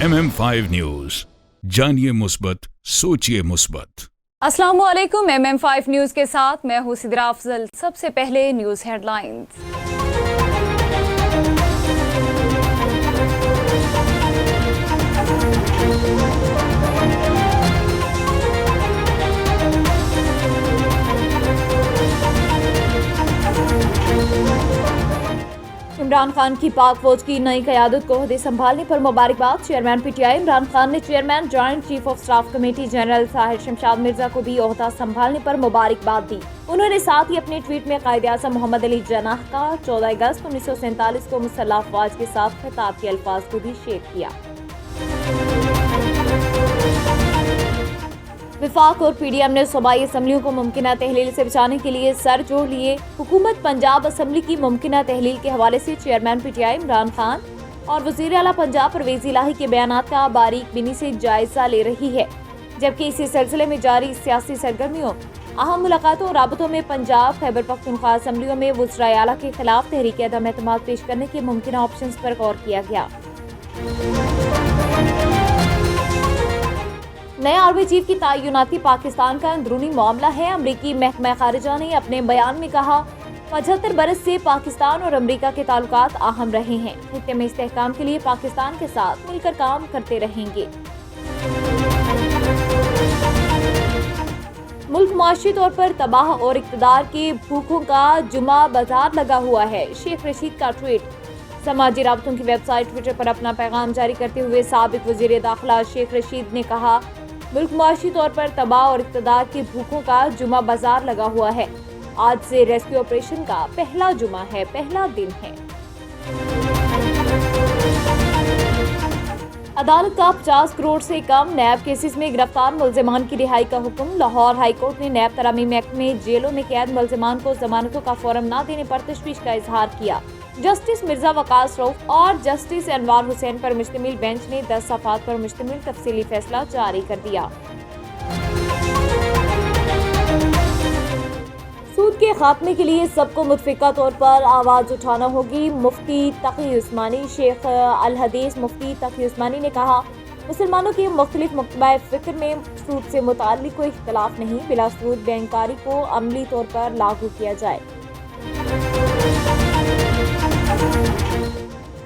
MM5 news, जानिए मुस्बत, सोचिए मुस्बत। अस्सलाम वालेकुम। MM5 न्यूज के साथ मैं हूं सिद्रा अफजल। सबसे पहले न्यूज हेडलाइंस। इमरान खान की पाक फौज की नई क़यादत को ओहदे संभालने पर मुबारकबाद। चेयरमैन PTI इमरान खान ने chairman joint chief of staff committee general Sahir Shamshad Mirza को भी ओहदा संभालने पर मुबारकबाद दी। उन्होंने साथ ही अपने ट्वीट में कायद-ए-आज़म मोहम्मद अली जिन्नाह का 14 अगस्त 1947 को मुसल्लह अफवाज के साथ खिताब के अल्फाज को भी शेयर किया। वफाक और PDM ने सूबाई असम्बलियों को मुमकिना तहलील से बचाने के लिए सर जोड़ लिए। हुकूमत पंजाब असम्बली की मुमकिना तहलील के हवाले से चेयरमैन PTI इमरान खान और वज़ीर आला पंजाब परवेज़ इलाही के बयानात का बारीक बिनी से जायजा ले रही है, जबकि इसी सिलसिले में जारी सियासी सरगर्मियों, अहम मुलाकातों और राबतों में पंजाब खैबर पख्तूनख्वा असम्बलियों में वज़राए आला के खिलाफ तहरीक अदम एतमाद पेश करने के मुमकिना ऑप्शंस पर गौर किया गया। नए आर्मी चीफ की तैनाती पाकिस्तान का अंदरूनी मामला है। अमरीकी महकमा खारिजा ने अपने बयान में कहा, 75 बरस से पाकिस्तान और अमरीका के ताल्लुकात अहम रहे हैं। खित्ते में इस्तेहकाम के लिए पाकिस्तान के साथ मिलकर काम करते रहेंगे। मुल्क मुआशी तौर पर तबाह और इक़्तिदार के भूखों का जुमा बाजार लगा हुआ है। शेख रशीद का ट्वीट। समाजी राबतों की वेबसाइट ट्विटर पर अपना पैगाम जारी करते हुए साबिक वज़ीर दाखिला शेख रशीद ने कहा, मुल्क मुआशी तौर पर तबाह और इक़्तिदार के भूखों का जुमा बाजार लगा हुआ है। आज से रेस्क्यू ऑपरेशन का पहला जुमा है, पहला दिन है। अदालत का 50 करोड़ से कम नैब केसेस में गिरफ्तार मुल्जिमान की रिहाई का हुक्म। लाहौर हाई कोर्ट ने नैब तरामीम एक्ट में जेलों में कैद मुल्जिमान को जमानतों का फौरन न देने पर तशवीश का इजहार किया। जस्टिस मिर्जा वकास रऊफ और जस्टिस अनवार हुसैन पर मुश्तमिल बेंच ने 10 सफ़हात पर मुश्तमिल तफसीली फैसला जारी कर दिया। सूद के खात्मे के लिए सबको मुतफिका तौर पर आवाज़ उठाना होगी। मुफ्ती तकी उस्मानी। शेख अल हदीस मुफ्ती तकी उस्मानी ने कहा, मुसलमानों के मुख्तलिफ मकतबा फ़िक्र में सूद से मुताल्लिक़ कोई इख्तिलाफ नहीं, बिला सूद बैंककारी को अमली तौर पर लागू किया जाए।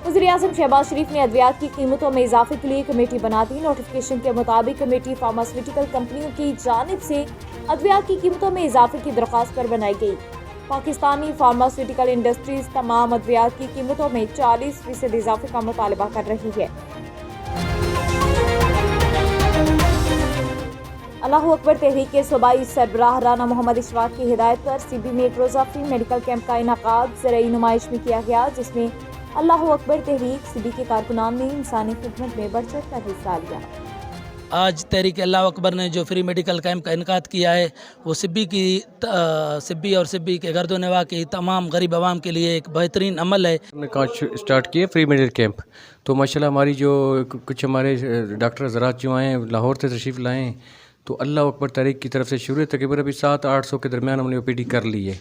वज़ीर-ए-आज़म शहबाज शरीफ ने अद्वियात की कीमतों में इजाफे के लिए कमेटी बना दी। नोटिफिकेशन के मुताबिक कमेटी फार्मास्यूटिकल कंपनियों की जानिब से अद्वियात की कीमतों में इजाफे की दरख्वास्त पर बनाई गई। पाकिस्तानी फार्मास्यूटिकल इंडस्ट्रीज तमाम अद्वियात की कीमतों में 40% इजाफे का मुतालबा कर रही है। अल्लाहू अकबर तहरीक के सूबाई सरबराह राना मोहम्मद इशराक की हिदायत पर CB में एक रोज़ा फ्री मेडिकल कैंप का इनाकाद ज़रई नुमाइश में किया गया, जिसमें अल्लाहू अकबर तहरीक CB के कारकुनान ने इंसानी खिदमत में बढ़-चढ़ कर हिस्सा लिया। आज तहरीक अल्लाह अकबर ने जो फ्री मेडिकल कैंप का इनकाद किया है, वो सिब्बी और सिब्बी के गर्दो नवा की तमाम गरीब आवाम के लिए एक बेहतरीन अमल है। हमने काज स्टार्ट किए फ्री मेडिकल कैंप, तो माशाल्लाह हमारी जो कुछ हमारे डॉक्टर हज़रात जो आए लाहौर से तशरीफ़ लाएँ, तो अल्लाह अकबर तहरीक की तरफ से शुरू तकरीबन अभी 700-800 के दरमियान हमने OPD कर ली है।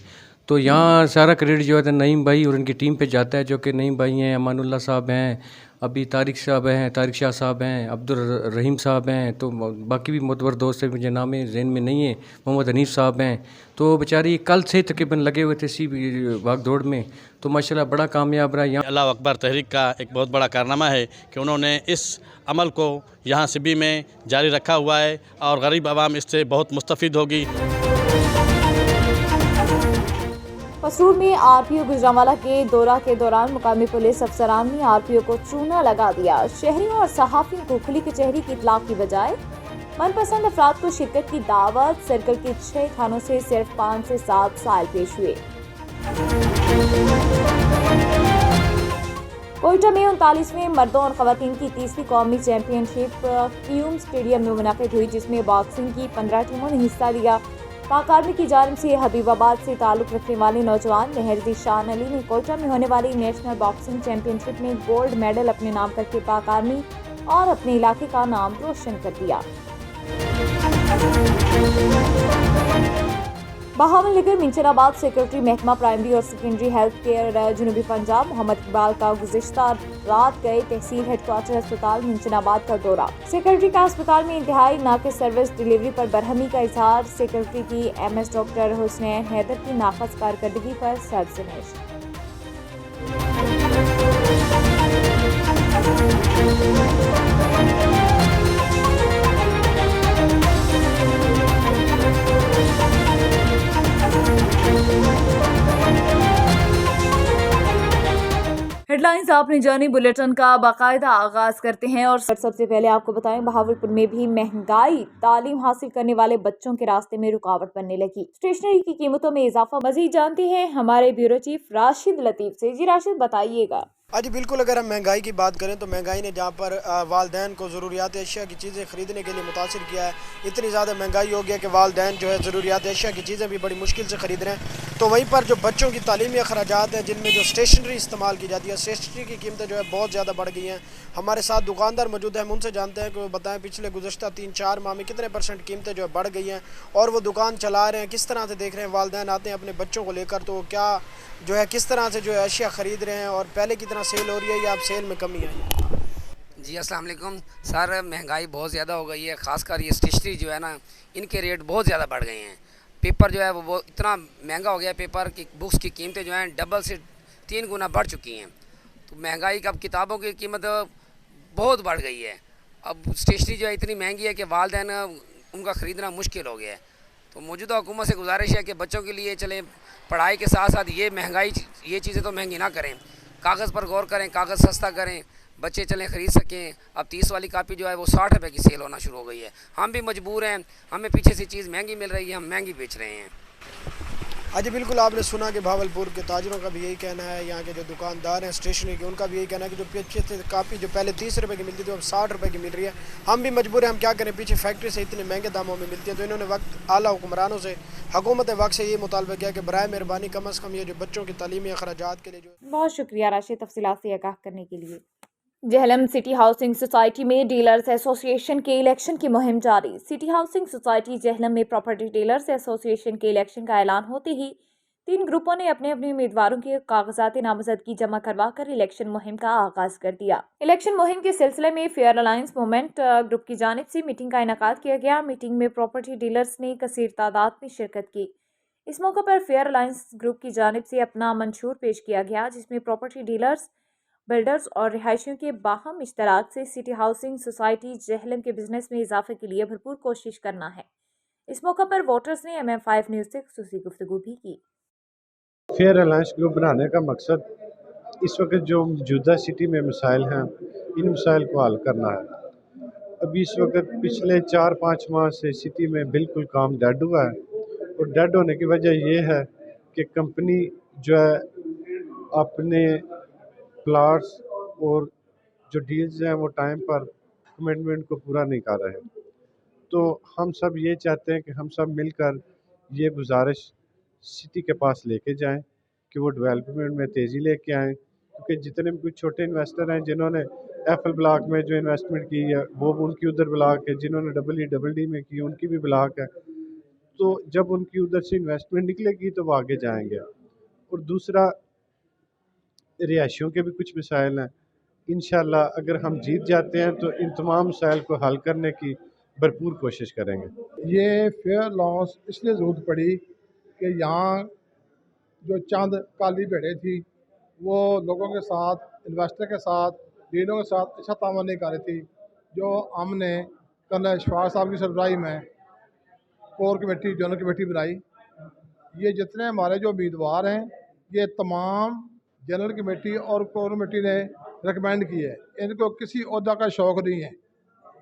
तो यहाँ सारा क्रेडिट जो है नईम भाई और उनकी टीम पे जाता है, जो कि नईम भाई हैं, अमानुल्लाह साहब हैं, अभी तारिक साहब हैं, तारिक शाह साहब हैं, अब्दुल रहीम साहब हैं, तो बाकी भी मोतबर दोस्त हैं, मुझे नाम ज़हन में नहीं है, मोहम्मद हनीफ साहब हैं। तो बेचारी कल से तकरीबन लगे हुए थे इसी भाग दौड़ में, तो माशाल्लाह बड़ा कामयाब रहा। यहाँ अल्लाह अकबर तहरीक का एक बहुत बड़ा कारनामा है कि उन्होंने इस अमल को यहाँ CB में जारी रखा हुआ है और गरीब आवाम इससे बहुत मुस्तफ़ीद होगी। पसरूर में RPO गुजरांवाला के दौरा के दौरान मुकामी पुलिस अफसरान ने RPO को चूना लगा दिया। शहरियों और सहाफ़ियों को खुली कचहरी की इतलाक़ की बजाय मनपसंद अफराद को शिरकत की दावत। सर्कल के 6 थानों से सिर्फ 5 से 7 साल पेश हुए। कोयटा में 39वें मर्दों और ख़वातीन की 30वीं कौमी चैम्पियनशिप क्यूम स्टेडियम में मुनाक़िद हुई, जिसमें बॉक्सिंग की 15 टीमों ने हिस्सा लिया। पाक आर्मी की जानिब से हबीबाबाद से ताल्लुक़ रखने वाले नौजवान मेहरदी शान अली ने कोयटा में होने वाली नेशनल बॉक्सिंग चैम्पियनशिप में गोल्ड मेडल अपने नाम करके पाक आर्मी और अपने इलाके का नाम रोशन कर दिया। बहावल नगर मिंचनाबाद सेक्रेटरी महकमा प्राइमरी और सेकेंडरी हेल्थ केयर जनूबी पंजाब मोहम्मद इकबाल का गुज़िश्ता रात गए तहसील हेडक्वार्टर अस्पताल मिंचनाबाद का दौरा। सेक्रेटरी का अस्पताल में इंतहाई नाक़िस सर्विस डिलीवरी पर बरहमी का इजहार। सेक्रेटरी की MS डॉक्टर हुसनैन हैदर की नाक़िस कारकर्दगी पर सरज़नश। हेडलाइंस आपने जानी, बुलेटिन का बाकायदा आगाज करते हैं और सबसे पहले आपको बताएं बहावलपुर में भी महंगाई तालीम हासिल करने वाले बच्चों के रास्ते में रुकावट बनने लगी। स्टेशनरी की कीमतों में इजाफा। मजीद जानते हैं हमारे ब्यूरो चीफ राशिद लतीफ से। जी राशिद, बताइएगा। जी बिल्कुल, अगर हम महंगाई की बात करें तो महंगाई ने जहाँ पर वालदैन को ज़रूरियात अशिया की चीज़ें ख़रीदने के लिए मुतासिर किया है, इतनी ज़्यादा महंगाई हो गया कि वालदैन जो है ज़रूरियात अशिया की चीज़ें भी बड़ी मुश्किल से ख़रीद रहे हैं। तो वहीं पर जो बच्चों की तालीमी अखराजात हैं जिनमें जो स्टेशनरी इस्तेमाल की जाती है, स्टेशनरी की कीमतें जो है बहुत ज़्यादा बढ़ गई हैं। हमारे साथ दुकानदार मौजूद हैं, हम उनसे जानते हैं कि वो बताएं पिछले गुज़श्ता 3-4 माह में कितने % कीमतें जो है बढ़ गई हैं और वो दुकान चला रहे हैं, किस तरह से देख रहे हैं। वालदैन आते हैं अपने बच्चों को लेकर तो क्या जो है किस तरह से जो है अशिया ख़रीद रहे हैं और पहले की तरह सेल हो रही है या अब सेल में कमी आई? जी अस्सलाम वालेकुम सर, महंगाई बहुत ज़्यादा हो गई है, ख़ासकर ये स्टेशनरी जो है ना, इनके रेट बहुत ज़्यादा बढ़ गए हैं। पेपर जो है वो इतना महंगा हो गया है, पेपर की बुक्स की कीमतें जो हैं डबल से 3 गुना बढ़ चुकी हैं। तो महंगाई का, अब किताबों की कीमत बहुत बढ़ गई है। अब स्टेशनरी जो है इतनी महंगी है कि वालदैन उनका ख़रीदना मुश्किल हो गया है। तो मौजूदा हुकूमत से गुजारिश है कि बच्चों के लिए चलें, पढ़ाई के साथ साथ ये महंगाई, ये चीज़ें तो महंगी ना करें, कागज़ पर गौर करें, कागज़ सस्ता करें, बच्चे चलें ख़रीद सकें। अब 30 वाली कापी जो है वो 60 रुपये की सेल होना शुरू हो गई है। हम भी मजबूर हैं, हमें पीछे से चीज़ महंगी मिल रही है, हम महंगी बेच रहे हैं। जी बिल्कुल, आपने सुना कि भावलपुर के ताजरों का भी यही कहना है, यहाँ के जो दुकानदार हैं स्टेशनरी के, उनका भी यही कहना है कि जो पीछे से कापी जो पहले 30 रुपये की मिलती थी अब 60 रुपये की मिल रही है। हम भी मजबूर हैं, हम क्या करें, पीछे फैक्ट्री से इतने महंगे दामों में मिलती है। तो इन्होंने वक्त आला हुक्मरानों से, हुकूमत वक्त से ये मुतालबा किया कि बराए मेहरबानी कम अज़ कम ये जो बच्चों की तालीमी अखराजात के लिए जो। बहुत शुक्रिया राशिद तफसीलात से आगाह करने के लिए। जहलम सिटी हाउसिंग सोसाइटी में डीलर्स एसोसिएशन के इलेक्शन की मुहिम जारी। सिटी हाउसिंग सोसाइटी जहलम में प्रॉपर्टी डीलर्स एसोसिएशन के इलेक्शन का ऐलान होते ही 3 ग्रुपों ने अपने अपने उम्मीदवारों के कागजात नामजदगी जमा करवा कर इलेक्शन मुहिम का आगाज कर दिया। इलेक्शन मुहिम के सिलसिले में फेयर अलायंस मूवमेंट ग्रुप की जानिब से मीटिंग का इनेकाद किया गया। मीटिंग में प्रॉपर्टी डीलर्स ने कसीर तादाद में शिरकत की। इस मौके पर फेयर अलायंस ग्रुप की जानिब से अपना मंशूर पेश किया गया, जिसमें प्रॉपर्टी डीलर्स, बिल्डर्स और रिहायशियों के बाहम इश्तराक से सिटी हाउसिंग सोसाइटी जहलम के बिजनेस में इजाफे के लिए भरपूर कोशिश करना है। इस मौके पर वोटर्स ने MM5 न्यूज़ से खुसूसी गुफ्तगू भी की। फेयर अलायंस ग्रुप बनाने का मकसद इस वक्त जो मौजूदा सिटी में मसाइल हैं, इन मसाइल को हल करना है। अभी इस वक्त पिछले 4-5 माह से सिटी में बिल्कुल काम डेड हुआ है और डेड होने की वजह ये है कि कंपनी जो है अपने प्लाट्स और जो डील्स हैं वो टाइम पर कमिटमेंट को पूरा नहीं कर रहे। तो हम सब ये चाहते हैं कि हम सब मिलकर ये गुजारिश सिटी के पास लेके जाएं कि वो डेवलपमेंट में तेज़ी लेके आएँ, क्योंकि जितने भी कुछ छोटे इन्वेस्टर हैं जिन्होंने एफएल ब्लॉक में जो इन्वेस्टमेंट की है वो उनकी उधर ब्लॉक है, जिन्होंने डबल डी में की उनकी भी ब्लॉक है। तो जब उनकी उधर से इन्वेस्टमेंट निकलेगी तो वो आगे जाएंगे। और दूसरा, रिहायशियों के भी कुछ मसाइल हैं। इंशाल्लाह अगर हम जीत जाते हैं तो इन तमाम मसाइल को हल करने की भरपूर कोशिश करेंगे। ये फेयर लॉस इसलिए ज़रूरत पड़ी कि यहाँ जो चंद काली भेड़ें थी वो लोगों के साथ, इन्वेस्टर के साथ, डीलरों के साथ अच्छा तामन नहीं कर रही थी। जो हमने कर्नल अशफाक साहब की सरबराही में कोर कमेटी, जनरल कमेटी बनाई। ये जितने हमारे जो उम्मीदवार हैं ये तमाम जनरल कमेटी और कोर कमेटी ने रिकमेंड की है। इनको किसी ओहदा का शौक़ नहीं है,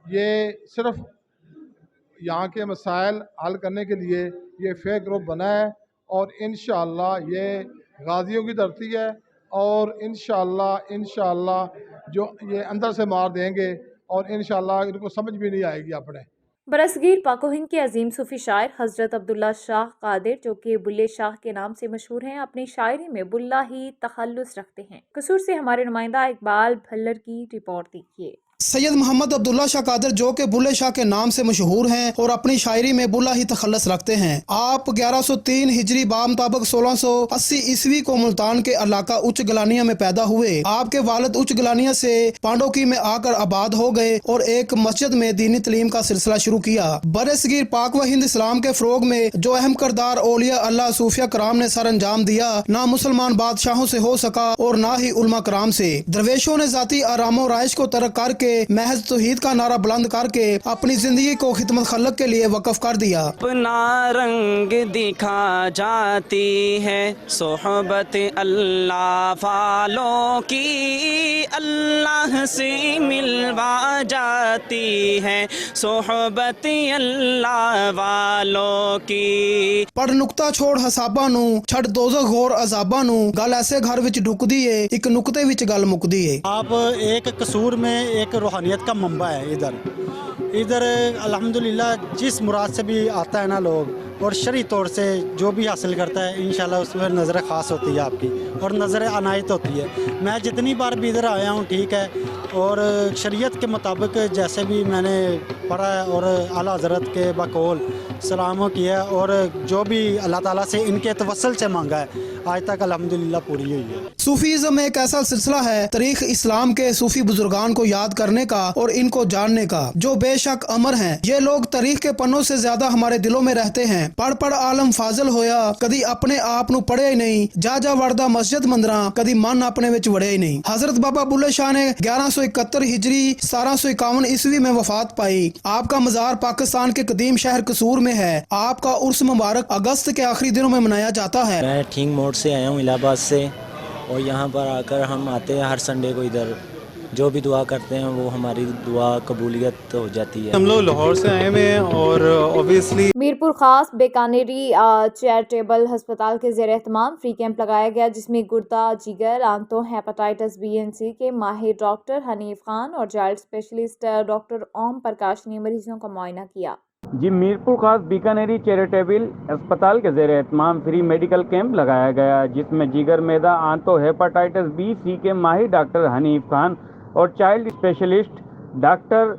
ये सिर्फ यहाँ के मसाइल हल करने के लिए ये फेयर ग्रुप बना है और इंशाअल्लाह ये गाजियों की धरती है और इंशाअल्लाह जो ये अंदर से मार देंगे और इंशाअल्लाह इनको समझ भी नहीं आएगी अपने। बरसगीर पाको हिंद के अजीम सूफी शायर हज़रत अब्दुल्ला शाह कादिर, जो कि बुल्ले शाह के नाम से मशहूर हैं, अपनी शायरी में बुल्ला ही तखल्लुस रखते हैं। कसूर से हमारे नुमाइंदा इकबाल भल्लर की रिपोर्ट देखिए। सैयद मोहम्मद अब्दुल्ला शाह कादर जो कि बुल्ले शाह के नाम से मशहूर हैं और अपनी शायरी में बुल्ला ही तखल्लुस रखते हैं। आप 1103 हिजरी बामुताबिक 1680 ईस्वी को मुल्तान के इलाका उच्च गलानिया में पैदा हुए। आपके वालिद उच्च गलानिया से पांडोकी में आकर आबाद हो गए और एक मस्जिद में दीनी तालीम का सिलसिला शुरू किया। बरे सगीर पाक व हिंद इस्लाम के फरोग में जो अहम किरदार औलिया अल्लाह सूफिया कराम ने सर अंजाम दिया, ना मुसलमान बादशाहों से हो सका और ना ही उलमा कराम से। दरवेशों ने जाती आरामो राइश को तरक करके महज तौहीद का नारा बुलंद करके अपनी जिंदगी को खिदमत खल्क के लिए वक्फ कर दिया। अपना रंग दिखा जाती है सोहबत अल्लाह वालों की, अल्लाह से मिलवा जाती है सोहबत अल्लाह वालों की। पढ़ नुक्ता छोड़ हसाबा नू छड़ दोज़ख घोर अजाबा नू, गल ऐसे घर विच ढुकदी है एक नुक्ते विच गल मुकदी है। आप एक कसूर में एक रूहानियत का मंबा है। इधर अल्हम्दुलिल्लाह जिस मुराद से भी आता है ना लोग और शरई तौर से जो भी हासिल करता है इंशाल्लाह उसमें नज़र ख़ास होती है आपकी और नज़र अनायत होती है। मैं जितनी बार भी इधर आया हूँ ठीक है, और शरीयत के मुताबिक जैसे भी मैंने पढ़ा है और आला हज़रत के बकौल सलामों किया और जो भी अल्लाह ताला से इनके तवस्सुल से मांगा है आज तक अल्हम्दुलिल्लाह पूरी हुई है। सूफीज़्म एक ऐसा सिलसिला है तारीख इस्लाम के सूफी बुजुर्गान को याद करने का और इनको जानने का जो बेशक अमर हैं। ये लोग तारीख के पन्नों से ज्यादा हमारे दिलों में रहते हैं। पढ़ पढ़ आलम फाजिल होया, कदी अपने आप नू पढ़े ही नहीं, जा जा वड़दा मस्जिद मंदिरां, कदी मन अपने विच वड़े ही नहीं। हजरत बाबा बुल्ले शाह ने 1171 हिजरी 1751 ईस्वी में वफात पाई। आपका मजार पाकिस्तान के कदीम शहर कसूर में है। आपका उर्स मुबारक अगस्त के आखिरी दिनों में मनाया जाता है। मैं ठीक मोड़ से आया हूँ इलाहाबाद से, और यहाँ पर आकर हम आते हैं हर संडे को। इधर जो भी दुआ करते हैं वो हमारी दुआ कबूलियत हो जाती है। हम लोग लाहौर से आए हुए हैं और ऑब्वियसली मीरपुर खास बीकानेरी चैरिटेबल अस्पताल के ज़ेर एहतमाम फ्री कैंप लगाया गया, जिसमें गुर्दा, जिगर, आंतों, हेपेटाइटिस बी एंड सी के माहिर डॉक्टर हनीफ खान और child specialist doctor Om Prakash ने मरीजों का मुआयना किया। जी, मीरपुर खास बीकानेरी चैरिटेबल अस्पताल के ज़ेर एहतमाम फ्री मेडिकल कैंप लगाया गया, जिसमें जिगर, मैदा, आंतों, हेपेटाइटिस बी सी के माहिर डॉक्टर हनीफ खान और child specialist doctor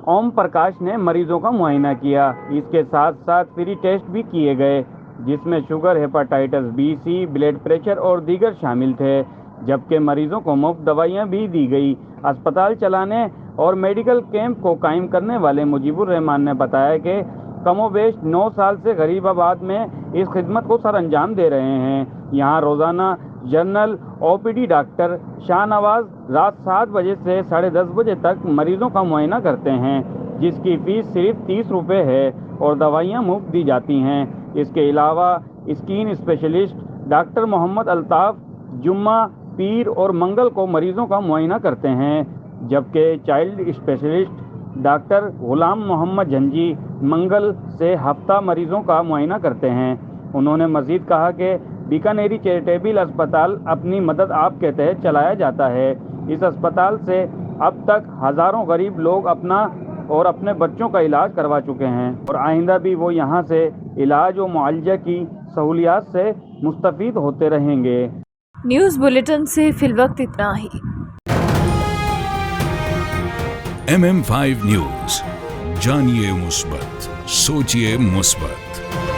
Om Prakash ने मरीजों का मुआयना किया। इसके साथ साथ फ्री टेस्ट भी किए गए, जिसमें sugar, hepatitis B C, blood pressure और दीगर शामिल थे, जबकि मरीजों को मुफ्त दवाइयाँ भी दी गई। अस्पताल चलाने और मेडिकल कैंप को कायम करने वाले मुजीबुर रहमान ने बताया कि कमोबेश 9 साल से गरीबाबाद में इस खिदमत को सर अंजाम दे रहे हैं। यहाँ रोज़ाना जनरल ओपीडी डॉक्टर शाहनवाज रात 7 बजे से 10:30 बजे तक मरीजों का मुआयना करते हैं, जिसकी फ़ीस सिर्फ 30 रुपये है और दवाइयाँ मुफ्त दी जाती हैं। इसके अलावा skin specialist doctor Mohammad Altaf Jumma, पीर और मंगल को मरीजों का मुआयना करते हैं, जबकि चाइल्ड स्पेशलिस्ट डॉक्टर गुलाम मोहम्मद झंझी मंगल से हफ्ता मरीजों का मुआयना करते हैं। उन्होंने मज़ीद कहा कि बीकानेरी चैरिटेबल अस्पताल अपनी मदद आप के तहत चलाया जाता है। इस अस्पताल से अब तक हज़ारों गरीब लोग अपना और अपने बच्चों का इलाज करवा चुके हैं और आइंदा भी वो यहाँ से इलाज और मुआलजा की सहूलियात से मुस्तफ़ीद होते रहेंगे। न्यूज़ बुलेटिन से फिलवक्त इतना ही। MM5 न्यूज़, जानिए मुस्बत, सोचिए मुस्बत।